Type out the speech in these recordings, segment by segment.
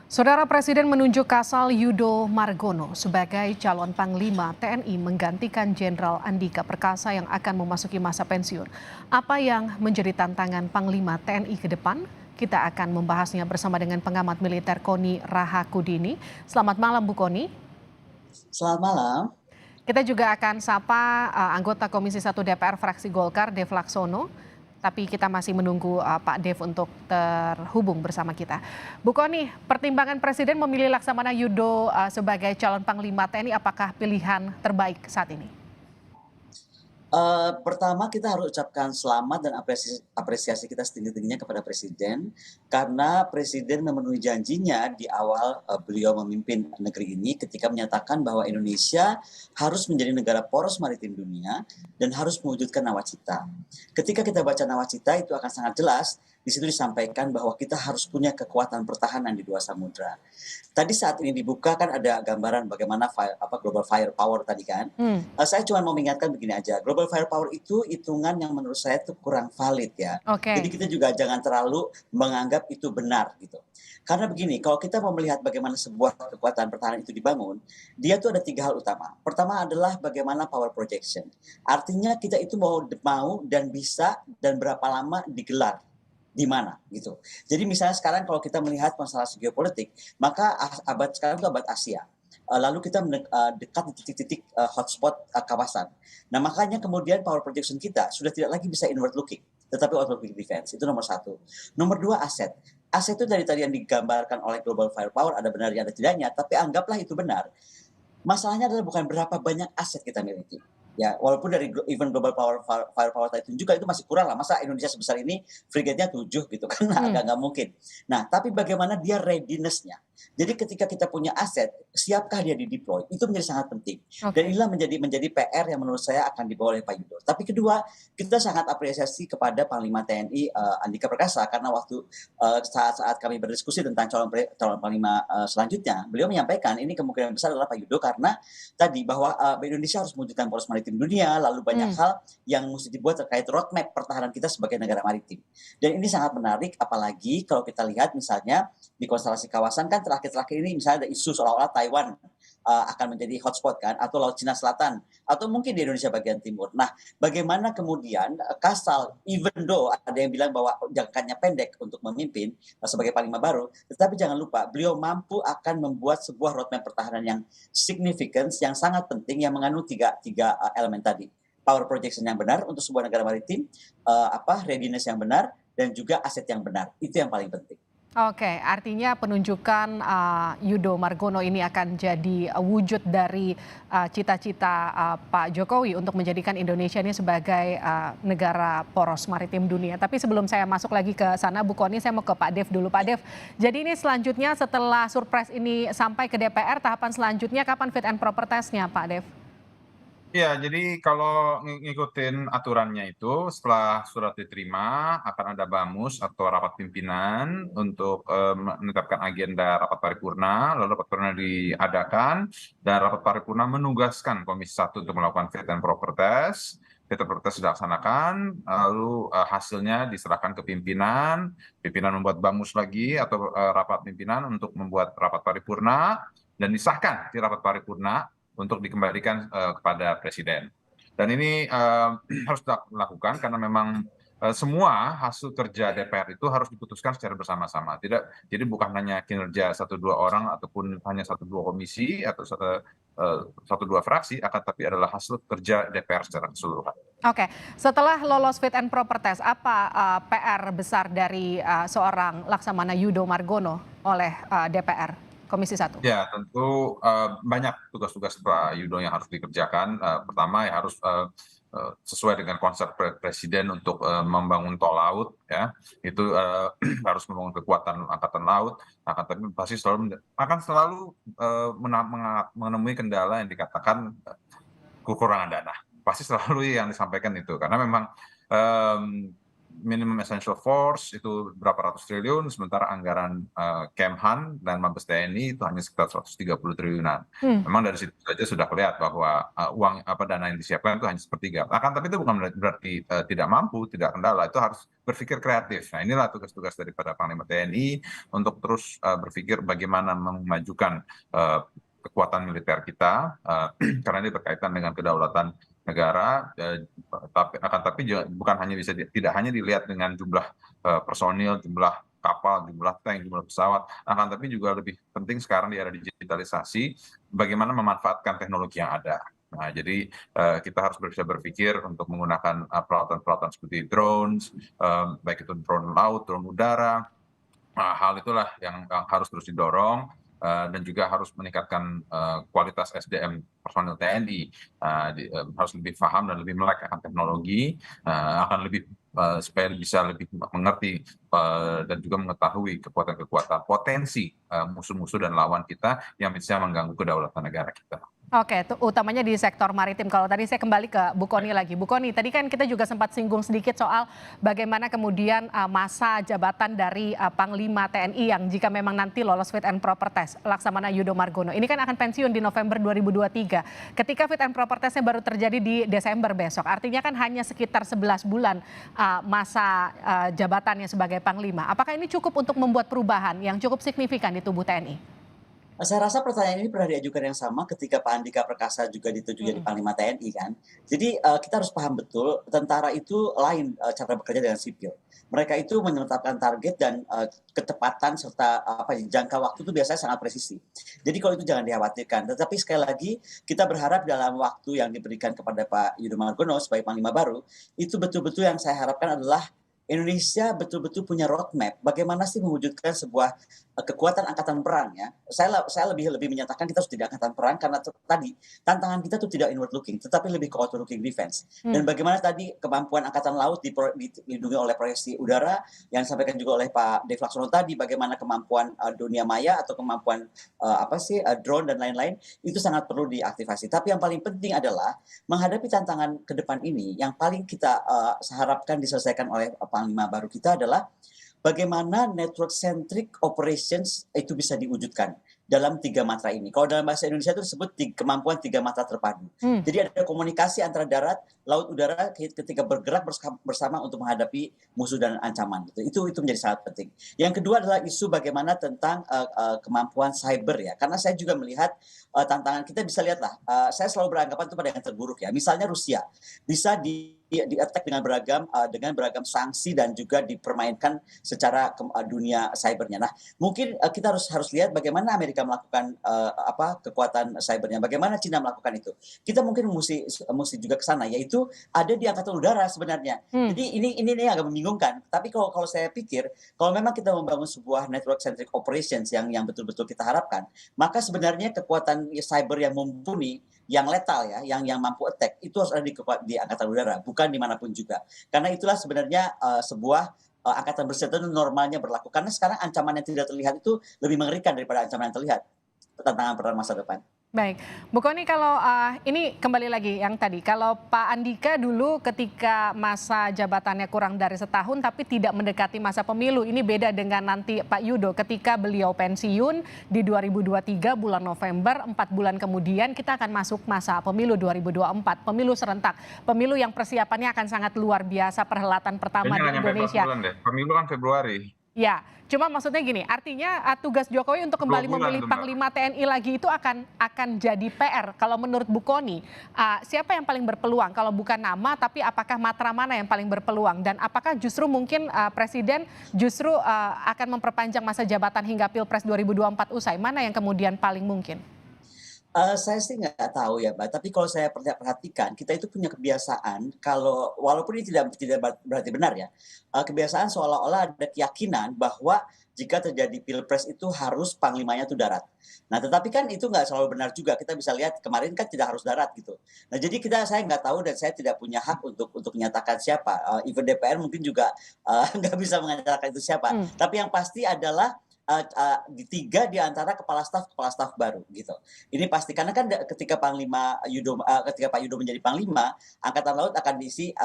Saudara Presiden menunjuk Kasal Yudo Margono sebagai calon Panglima TNI menggantikan Jenderal Andika Perkasa yang akan memasuki masa pensiun. Apa yang menjadi tantangan Panglima TNI ke depan? Kita akan membahasnya bersama dengan pengamat militer Koni Rahakudini. Selamat malam Bu Koni. Selamat malam. Kita juga akan sapa anggota Komisi 1 DPR fraksi Golkar, Dev Laksono. Tapi kita masih menunggu Pak Dev untuk terhubung bersama kita. Bu Koni, pertimbangan Presiden memilih Laksamana Yudo sebagai calon Panglima TNI, apakah pilihan terbaik saat ini? Pertama kita harus ucapkan selamat dan apresiasi kita setinggi-tingginya kepada Presiden, karena Presiden memenuhi janjinya di awal beliau memimpin negeri ini ketika menyatakan bahwa Indonesia harus menjadi negara poros maritim dunia dan harus mewujudkan nawacita. Ketika kita baca nawacita itu akan sangat jelas, di situ disampaikan bahwa kita harus punya kekuatan pertahanan di dua samudra. Tadi saat ini dibuka kan ada gambaran bagaimana global firepower tadi kan. Saya cuma mau mengingatkan begini aja, global firepower itu hitungan yang menurut saya itu kurang valid ya. Jadi Oke. kita juga jangan terlalu menganggap itu benar gitu. Karena begini, kalau kita mau melihat bagaimana sebuah kekuatan pertahanan itu dibangun, dia tuh ada 3 hal utama. Pertama adalah bagaimana power projection. Artinya kita itu mau dan bisa dan berapa lama digelar di mana gitu. Jadi misalnya sekarang kalau kita melihat konstelasi geopolitik, maka abad sekarang itu abad Asia. Lalu kita dekat di titik-titik hotspot kawasan. Nah makanya kemudian power projection kita sudah tidak lagi bisa inward looking, tetapi outward looking defense. Itu nomor satu. Nomor dua, aset. Aset itu dari tadi yang digambarkan oleh global firepower, ada benarnya ada tidaknya, tapi anggaplah itu benar. Masalahnya adalah bukan berapa banyak aset kita miliki. Ya, walaupun dari even global firepower tadi juga itu masih kurang lah. Masa Indonesia sebesar ini frigatenya 7 gitu kan agak nggak mungkin. Nah, tapi bagaimana dia readiness-nya. Jadi ketika kita punya aset, siapkah dia di-deploy? Itu menjadi sangat penting. Dan Oke. inilah menjadi PR yang menurut saya akan dibawa oleh Pak Yudo. Tapi kedua, kita sangat apresiasi kepada Panglima TNI Andika Perkasa karena waktu saat-saat kami berdiskusi tentang calon Panglima selanjutnya, beliau menyampaikan ini kemungkinan besar adalah Pak Yudo karena tadi bahwa Indonesia harus mewujudkan poros maritim dunia, lalu banyak Hmm. hal yang mesti dibuat terkait roadmap pertahanan kita sebagai negara maritim. Dan ini sangat menarik, apalagi kalau kita lihat misalnya di konstelasi kawasan kan terakhir-terakhir ini misalnya ada isu seolah-olah Taiwan akan menjadi hotspot kan, atau Laut Cina Selatan, atau mungkin di Indonesia bagian timur. Nah, bagaimana kemudian Kasal, even though ada yang bilang bahwa jangkanya pendek untuk memimpin sebagai panglima baru, tetapi jangan lupa beliau mampu akan membuat sebuah roadmap pertahanan yang significance, yang sangat penting, yang mengandung tiga elemen tadi. Power projection yang benar untuk sebuah negara maritim, readiness yang benar, dan juga aset yang benar. Itu yang paling penting. Oke, artinya penunjukan Yudo Margono ini akan jadi wujud dari cita-cita Pak Jokowi untuk menjadikan Indonesia ini sebagai negara poros maritim dunia. Tapi sebelum saya masuk lagi ke sana, Bu Koni, saya mau ke Pak Dev dulu. Pak Dev, jadi ini selanjutnya setelah surprise ini sampai ke DPR, tahapan selanjutnya kapan fit and proper test-nya, Pak Dev? Iya, jadi kalau ngikutin aturannya itu setelah surat diterima akan ada bamus atau rapat pimpinan untuk menetapkan agenda rapat paripurna, lalu rapat paripurna diadakan dan rapat paripurna menugaskan Komisi 1 untuk melakukan fit and proper test. Fit and proper test dilaksanakan, lalu hasilnya diserahkan ke pimpinan, pimpinan membuat bamus lagi atau rapat pimpinan untuk membuat rapat paripurna dan disahkan di rapat paripurna untuk dikembalikan kepada Presiden. Dan ini harus dilakukan karena memang semua hasil kerja DPR itu harus diputuskan secara bersama-sama. Jadi bukan hanya kinerja 1-2 orang ataupun hanya 1-2 komisi atau 1-2 fraksi, akan tapi adalah hasil kerja DPR secara keseluruhan. Oke, setelah lolos fit and proper test, apa PR besar dari seorang Laksamana Yudo Margono oleh DPR Komisi 1? Ya, tentu banyak tugas-tugas Pak Yudo yang harus dikerjakan. Pertama ya harus sesuai dengan konsep Presiden untuk membangun tol laut, ya itu harus membangun kekuatan angkatan laut. Akan tapi pasti akan selalu menemui kendala yang dikatakan kekurangan dana. Pasti selalu yang disampaikan itu karena memang minimum essential force itu berapa ratus triliun, sementara anggaran Kemhan dan Mabes TNI itu hanya sekitar 130 triliunan. Memang dari situ saja sudah kelihatan bahwa uang dana yang disiapkan itu hanya sepertiga. Akan tapi itu bukan berarti tidak mampu, tidak kendala. Itu harus berpikir kreatif. Nah, inilah tugas-tugas daripada Panglima TNI untuk terus berpikir bagaimana memajukan kekuatan militer kita, karena ini berkaitan dengan kedaulatan negara, tapi bukan hanya tidak hanya dilihat dengan jumlah personil, jumlah kapal, jumlah tank, jumlah pesawat, akan tapi juga lebih penting sekarang di era digitalisasi, bagaimana memanfaatkan teknologi yang ada. Nah, jadi kita harus bisa berpikir untuk menggunakan peralatan-peralatan seperti drones, baik itu drone laut, drone udara. Nah, hal itulah yang harus terus didorong. Dan juga harus meningkatkan kualitas SDM personil TNI, harus lebih paham dan lebih melek akan teknologi, akan lebih supaya bisa lebih mengerti dan juga mengetahui kekuatan-kekuatan potensi musuh-musuh dan lawan kita yang bisa mengganggu kedaulatan negara kita. Oke, itu utamanya di sektor maritim. Kalau tadi saya kembali ke Bu Kony lagi. Bu Kony, tadi kan kita juga sempat singgung sedikit soal bagaimana kemudian masa jabatan dari Panglima TNI yang jika memang nanti lolos fit and proper test, Laksamana Yudo Margono. Ini kan akan pensiun di November 2023. Ketika fit and proper testnya baru terjadi di Desember besok. Artinya kan hanya sekitar 11 bulan masa jabatannya sebagai Panglima. Apakah ini cukup untuk membuat perubahan yang cukup signifikan di tubuh TNI? Saya rasa pertanyaan ini pernah diajukan yang sama ketika Pak Andika Perkasa juga ditunjuk jadi Panglima TNI kan. Jadi kita harus paham betul tentara itu lain cara bekerja dengan sipil. Mereka itu menetapkan target dan ketepatan serta jangka waktu itu biasanya sangat presisi. Jadi kalau itu jangan dikhawatirkan. Tetapi sekali lagi kita berharap dalam waktu yang diberikan kepada Pak Yudo Margono sebagai Panglima baru, itu betul-betul yang saya harapkan adalah Indonesia betul-betul punya roadmap bagaimana sih mewujudkan sebuah kekuatan angkatan perang ya. Saya lebih menyatakan kita harus tidak angkatan perang karena tadi tantangan kita tuh tidak inward looking tetapi lebih ke outward looking defense. Dan bagaimana tadi kemampuan angkatan laut dilindungi oleh proyeksi udara yang disampaikan juga oleh Pak Dev Laksono tadi, bagaimana kemampuan dunia maya atau kemampuan drone dan lain-lain itu sangat perlu diaktifasi. Tapi yang paling penting adalah menghadapi tantangan ke depan ini yang paling kita harapkan diselesaikan oleh Panglima baru kita adalah bagaimana network centric operations itu bisa diwujudkan dalam 3 matra ini. Kalau dalam bahasa Indonesia itu disebut kemampuan 3 matra terpadu. Jadi ada komunikasi antara darat, laut, udara ketika bergerak bersama untuk menghadapi musuh dan ancaman. Itu menjadi sangat penting. Yang kedua adalah isu bagaimana tentang kemampuan cyber ya. Karena saya juga melihat tantangan kita bisa lihatlah. Saya selalu beranggapan itu pada yang terburuk ya. Misalnya Rusia bisa di-attack dengan beragam sanksi dan juga dipermainkan secara dunia cybernya. Nah, mungkin kita harus lihat bagaimana Amerika melakukan kekuatan cybernya, bagaimana Cina melakukan itu. Kita mungkin mesti juga ke sana, yaitu ada di angkatan udara sebenarnya. Jadi ini agak membingungkan. Tapi kalau saya pikir, kalau memang kita membangun sebuah network centric operations yang betul-betul kita harapkan, maka sebenarnya kekuatan cyber yang mumpuni, yang letal ya, yang mampu attack itu harus ada di angkatan udara, bukan dimanapun juga. Karena itulah sebenarnya sebuah angkatan bersenjata itu normalnya berlaku. Karena sekarang ancaman yang tidak terlihat itu lebih mengerikan daripada ancaman yang terlihat. Tantangan perang masa depan. Baik, Bu Kony, kalau ini kembali lagi yang tadi, kalau Pak Andika dulu ketika masa jabatannya kurang dari setahun tapi tidak mendekati masa pemilu, ini beda dengan nanti Pak Yudo ketika beliau pensiun di 2023 bulan November, 4 bulan kemudian kita akan masuk masa pemilu 2024, pemilu serentak, pemilu yang persiapannya akan sangat luar biasa, perhelatan pertama di Indonesia. Pemilu kan Februari. Ya, cuma maksudnya gini, artinya tugas Jokowi untuk kembali memilih Panglima TNI lagi itu akan jadi PR. Kalau menurut Bu Kony, siapa yang paling berpeluang? Kalau bukan nama, tapi apakah matra mana yang paling berpeluang? Dan apakah justru mungkin Presiden justru akan memperpanjang masa jabatan hingga Pilpres 2024 usai? Mana yang kemudian paling mungkin? Saya sih nggak tahu ya, Mbak. Tapi kalau saya perhatikan, kita itu punya kebiasaan kalau walaupun ini tidak berarti benar ya, kebiasaan seolah-olah ada keyakinan bahwa jika terjadi pilpres itu harus panglimanya itu darat. Nah, tetapi kan itu nggak selalu benar juga. Kita bisa lihat kemarin kan tidak harus darat gitu. Nah, jadi saya nggak tahu dan saya tidak punya hak untuk menyatakan siapa. Even DPR mungkin juga nggak bisa mengatakan itu siapa. Tapi yang pasti adalah di 3 di antara kepala staf baru gitu. Ini pasti karena kan ketika ketika Pak Yudo menjadi Panglima, Angkatan Laut akan diisi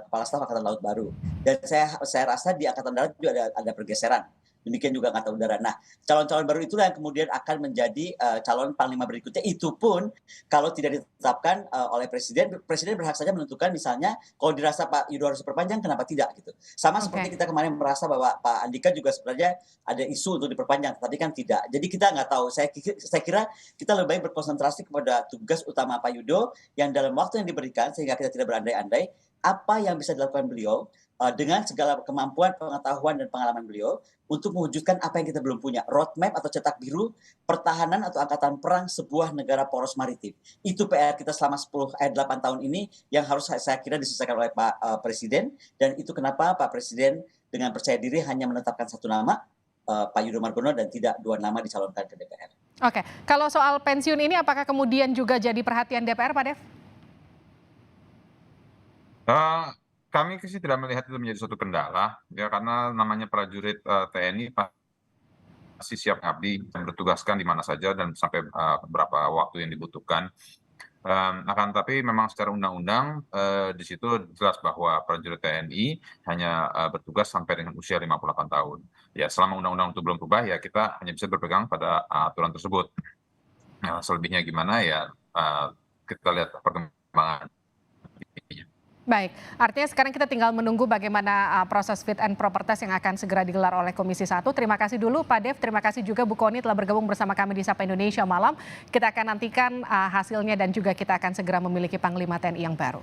kepala staf Angkatan Laut baru. Dan saya rasa di Angkatan Darat juga ada pergeseran. Demikian juga Angkatan Udara. Nah, calon-calon baru itulah yang kemudian akan menjadi calon panglima berikutnya. Itu pun kalau tidak ditetapkan oleh presiden berhak saja menentukan misalnya kalau dirasa Pak Yudo harus diperpanjang, kenapa tidak gitu. Sama seperti kita kemarin merasa bahwa Pak Andika juga sebenarnya ada isu untuk diperpanjang, tapi kan tidak. Jadi kita nggak tahu. Saya kira kita lebih baik berkonsentrasi kepada tugas utama Pak Yudo yang dalam waktu yang diberikan sehingga kita tidak berandai-andai apa yang bisa dilakukan beliau dengan segala kemampuan, pengetahuan, dan pengalaman beliau untuk mewujudkan apa yang kita belum punya. Roadmap atau cetak biru pertahanan atau angkatan perang sebuah negara poros maritim. Itu PR kita selama 8 tahun ini yang harus saya kira diselesaikan oleh Pak Presiden. Dan itu kenapa Pak Presiden dengan percaya diri hanya menetapkan satu nama, Pak Yudo Margono, dan tidak 2 nama dicalonkan ke DPR. Oke, kalau soal pensiun ini apakah kemudian juga jadi perhatian DPR, Pak Dev? Kami sih tidak melihat itu menjadi suatu kendala, ya karena namanya prajurit TNI pasti siap mengabdi dan bertugaskan di mana saja dan sampai berapa waktu yang dibutuhkan. Akan tapi memang secara undang-undang di situ jelas bahwa prajurit TNI hanya bertugas sampai dengan usia 58 tahun. Ya selama undang-undang itu belum berubah ya kita hanya bisa berpegang pada aturan tersebut. Nah, selebihnya gimana ya kita lihat perkembangan. Baik, artinya sekarang kita tinggal menunggu bagaimana proses fit and proper test yang akan segera digelar oleh Komisi 1. Terima kasih dulu Pak Dev, terima kasih juga Bu Kony telah bergabung bersama kami di Sapa Indonesia Malam. Kita akan nantikan hasilnya dan juga kita akan segera memiliki Panglima TNI yang baru.